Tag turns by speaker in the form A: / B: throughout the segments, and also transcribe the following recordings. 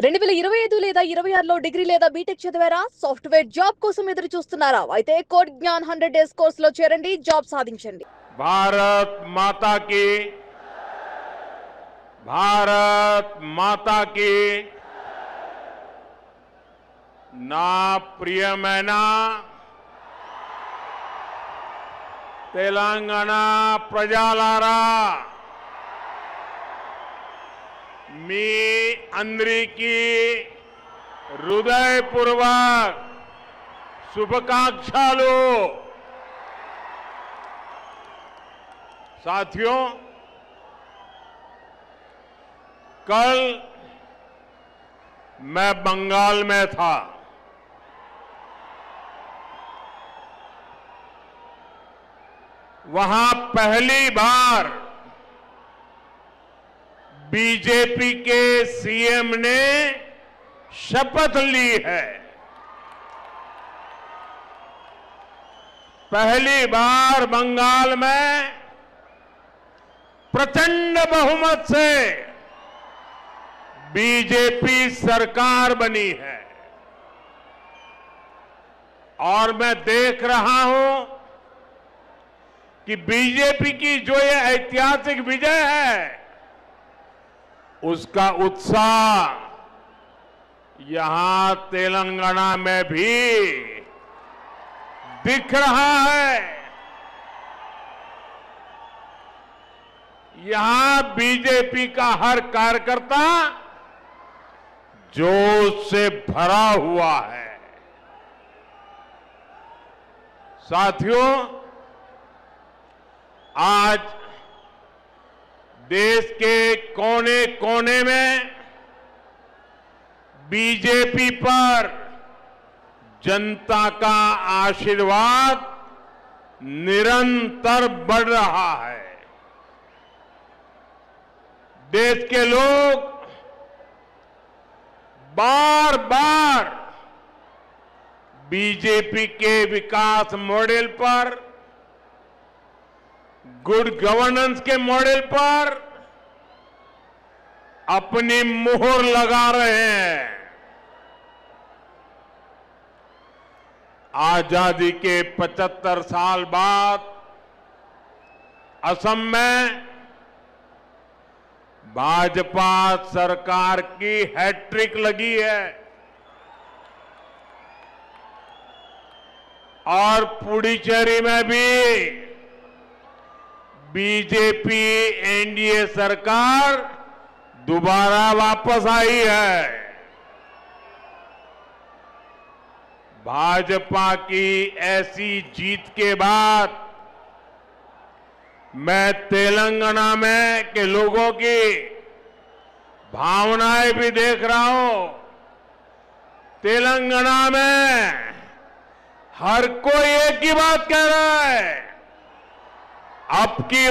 A: 2025 లేదా 26లో డిగ్రీ లేదా బీటెక్ చదివారా? సాఫ్ట్‌వేర్ జాబ్ కోసం ఎదురు చూస్తున్నారా? అయితే కోడ్ జ్ఞాన్ 100 డేస్ కోర్సులో చేరండి, జాబ్ సాధించండి.
B: भारत माता की भारत माता की ना प्रियमैना तेलंगाना प्रजालारा मी अंदरिकी हृदयपूर्वक शुभकांक्षालु। साथियों, कल मैं बंगाल में था। वहां पहली बार बीजेपी के सीएम ने शपथ ली है। पहली बार बंगाल में प्रचंड बहुमत से बीजेपी सरकार बनी है और मैं देख रहा हूं कि बीजेपी की जो ये ऐतिहासिक विजय है उसका उत्साह यहां तेलंगाना में भी दिख रहा है। यहां बीजेपी का हर कार्यकर्ता जोश से भरा हुआ है। साथियों, आज देश के कोने कोने में बीजेपी पर जनता का आशीर्वाद निरंतर बढ़ रहा है। देश के लोग बार बार बीजेपी के विकास मॉडल पर, गुड गवर्नेंस के मॉडल पर अपनी मुहर लगा रहे हैं। आजादी के 75 साल बाद असम में भाजपा सरकार की हैट्रिक लगी है और पुडुचेरी में भी बीजेपी एनडीए सरकार दोबारा वापस आई है। भाजपा की ऐसी जीत के बाद मैं तेलंगाना में के लोगों की भावनाएं भी देख रहा हूं। तेलंगाना में हर कोई एक ही बात कह रहा है, अब की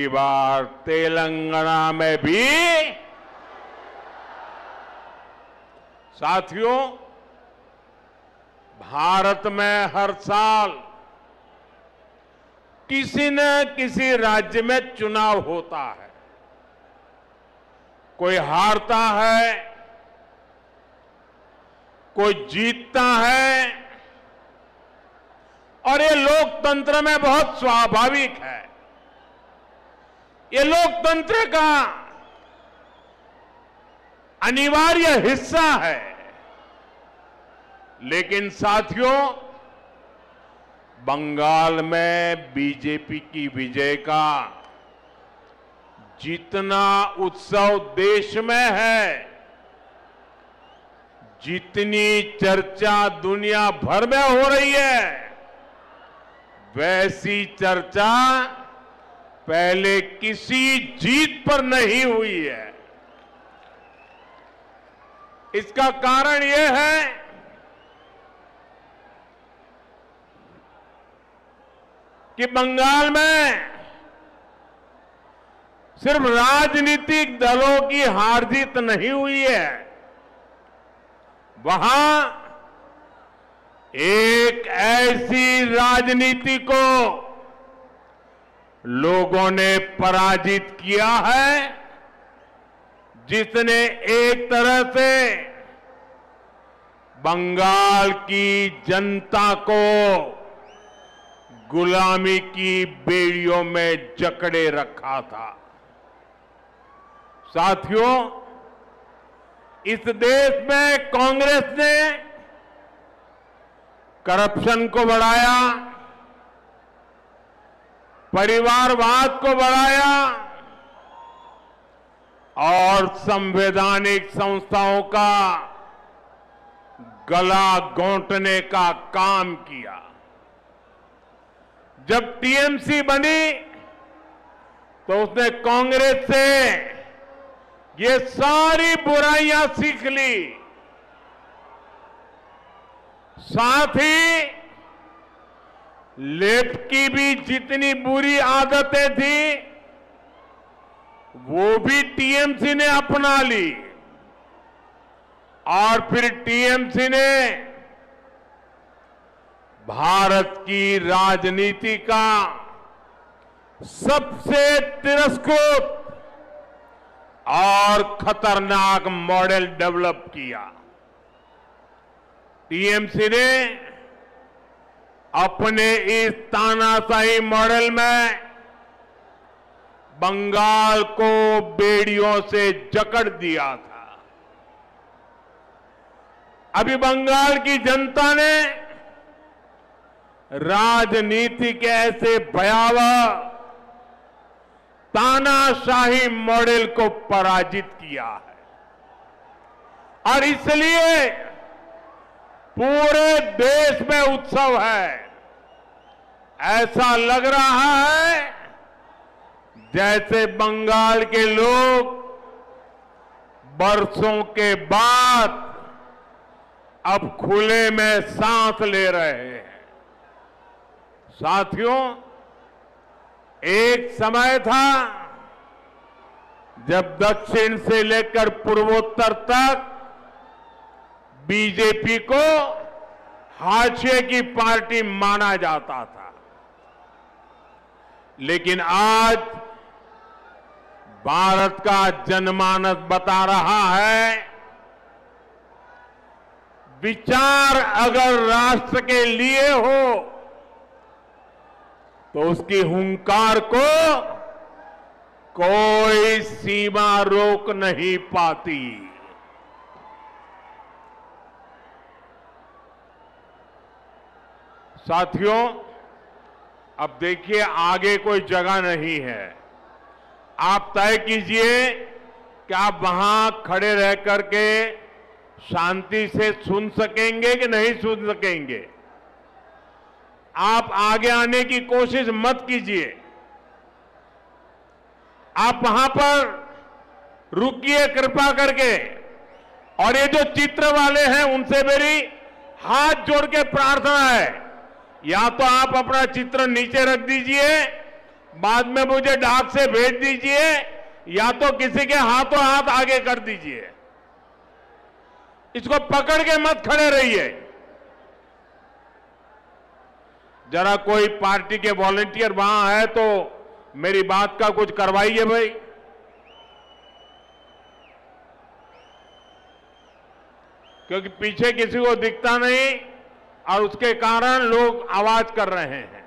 B: बार तेलंगाना में भी। साथियों, भारत में हर साल किसी न किसी राज्य में चुनाव होता है। कोई हारता है, कोई जीतता है और ये लोकतंत्र में बहुत स्वाभाविक है। ये लोकतंत्र का अनिवार्य हिस्सा है। लेकिन साथियों, बंगाल में बीजेपी की विजय का जितना उत्सव देश में है, जितनी चर्चा दुनिया भर में हो रही है, वैसी चर्चा पहले किसी जीत पर नहीं हुई है। इसका कारण यह है कि बंगाल में सिर्फ राजनीतिक दलों की हार जीत नहीं हुई है, वहां एक ऐसी राजनीति को लोगों ने पराजित किया है, जिसने एक तरह से बंगाल की जनता को गुलामी की बेड़ियों में जकड़े रखा था। साथियों, इस देश में कांग्रेस ने करप्शन को बढ़ाया, परिवारवाद को बढ़ाया और संवैधानिक संस्थाओं का गला घोंटने का काम किया। जब टीएमसी बनी तो उसने कांग्रेस से ये सारी बुराइयां सीख ली, साथ ही लेफ्ट की भी जितनी बुरी आदतें थी वो भी टीएमसी ने अपना ली और फिर टीएमसी ने भारत की राजनीति का सबसे तिरस्कृत और खतरनाक मॉडल डेवलप किया। टीएमसी ने अपने इस तानाशाही मॉडल में बंगाल को बेड़ियों से जकड़ दिया था। अभी बंगाल की जनता ने राजनीति के ऐसे भयावह तानाशाही मॉडल को पराजित किया है और इसलिए पूरे देश में उत्सव है। ऐसा लग रहा है जैसे बंगाल के लोग बरसों के बाद अब खुले में सांस ले रहे हैं। साथियों, एक समय था जब दक्षिण से लेकर पूर्वोत्तर तक बीजेपी को हाशिए की पार्टी माना जाता था, लेकिन आज भारत का जनमानस बता रहा है, विचार अगर राष्ट्र के लिए हो तो उसकी हुंकार को कोई सीमा रोक नहीं पाती। साथियों, अब देखिए आगे कोई जगह नहीं है। आप तय कीजिए कि आप वहां खड़े रह करके शांति से सुन सकेंगे कि नहीं सुन सकेंगे। आप आगे आने की कोशिश मत कीजिए। आप वहां पर रुकिए कृपा करके। और ये जो चित्र वाले हैं उनसे मेरी हाथ जोड़ के प्रार्थना है, या तो आप अपना चित्र नीचे रख दीजिए, बाद में मुझे डाक से भेज दीजिए, या तो किसी के हाथों हाथ आगे कर दीजिए। इसको पकड़ के मत खड़े रहिए। जरा कोई पार्टी के वॉलंटियर वहां है तो मेरी बात का कुछ करवाइए भाई। क्योंकि पीछे किसी को दिखता नहीं और उसके कारण लोग आवाज कर रहे हैं।